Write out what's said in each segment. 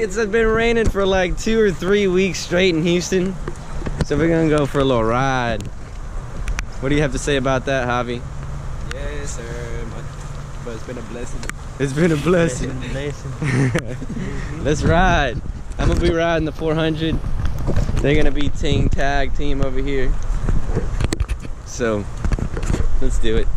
it's been raining for like 2 or 3 weeks straight in Houston. So we're gonna go for a little ride. What do you have to say about that, Javi? Yes, sir. But it's been a blessing. It's been a blessing. Let's ride. I'm gonna be riding the 400. They're gonna be tag team over here. So let's do it.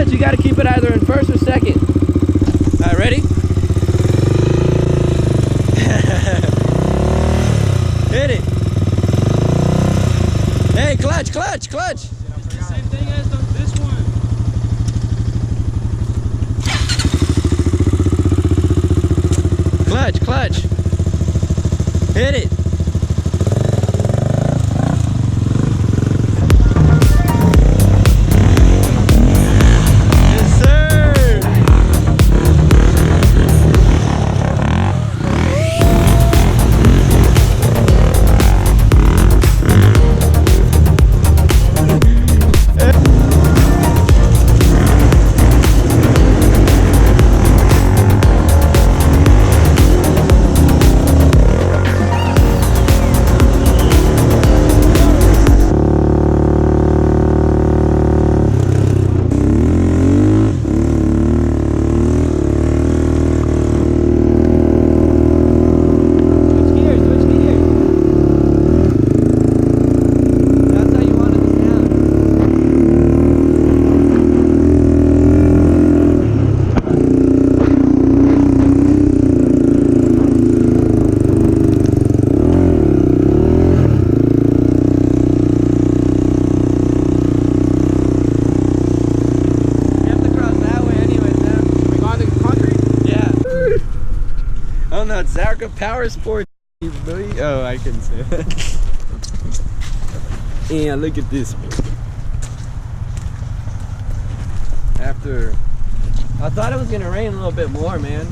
You got to keep it either in first or second. All right, ready? Hit it. Hey, clutch, clutch, clutch. Same thing as this one. Clutch, clutch. Hit it. Zarka Power Sports. Oh, I couldn't say that. And look at this. After, I thought it was gonna rain a little bit more, man.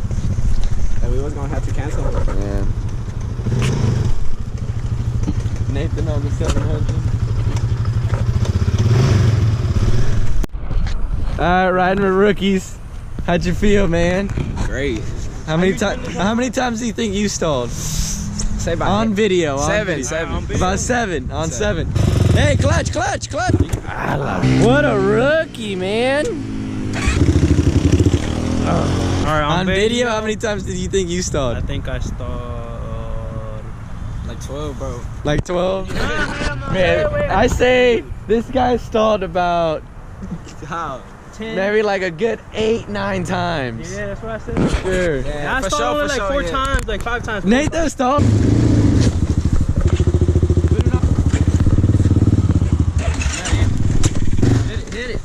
And we was gonna have to cancel. Yeah. Nathan on the 700. Alright, riding with rookies. How'd you feel, man? Great. How many times do you think you stalled? Say by On video. Seven. About seven. On seven. Hey, clutch. What a rookie, man. Alright, On video, how many times did you think you I stalled? think I stalled like 12, bro. Like 12? Man, I say this guy stalled about How? 10. maybe like a good 8-9 times. Yeah, that's what I said. Sure. Yeah, I for stalled sure, only for like sure, 4 yeah. times, like 5 times. Nathan stalled. Hit it.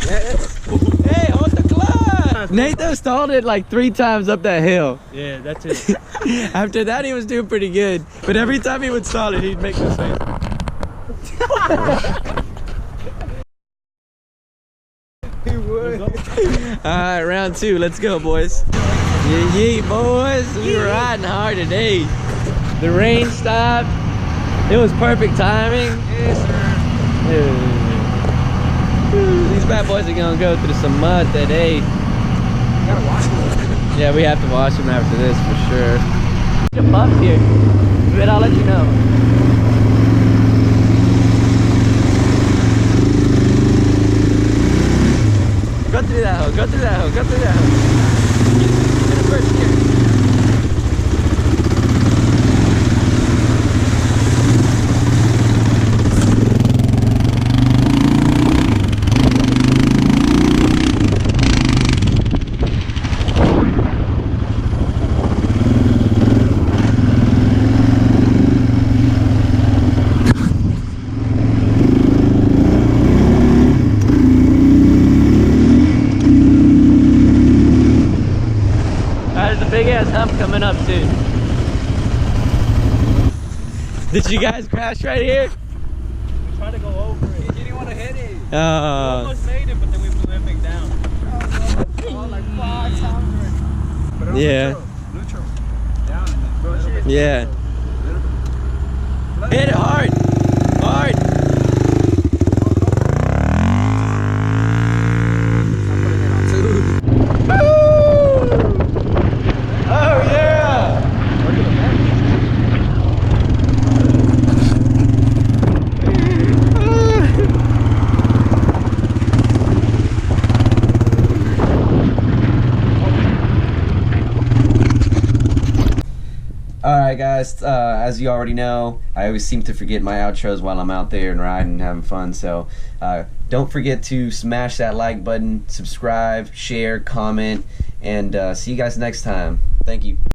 Yes. Hey, hold the clutch. Nathan stalled it like 3 times up that hill. Yeah, that's it. After that, he was doing pretty good. But every time he would stall it, he'd make this face. He would. Alright, round 2. Let's go, boys. Yeah, boys. We were riding hard today. The rain stopped. It was perfect timing. Yes, sir. These bad boys are gonna go through some mud today. You gotta wash them. Yeah, we have to wash them after this for sure. Get a buff here, but I'll let you know. Go through that hole, go through that hole, go through that hole. Get a first gear. Big ass hump coming up soon. Did you guys crash right here? We tried to go over it. You didn't want to hit it. We almost made it, but then we blew it back down. Oh, like 5 times. But Yeah. Neutral. Down. Bro, Yeah. Hit it hard. Hard. I'm putting it on 2. Oh yeah! Alright guys, as you already know, I always seem to forget my outros while I'm out there and riding and having fun, so don't forget to smash that like button, subscribe, share, comment, and see you guys next time. Thank you.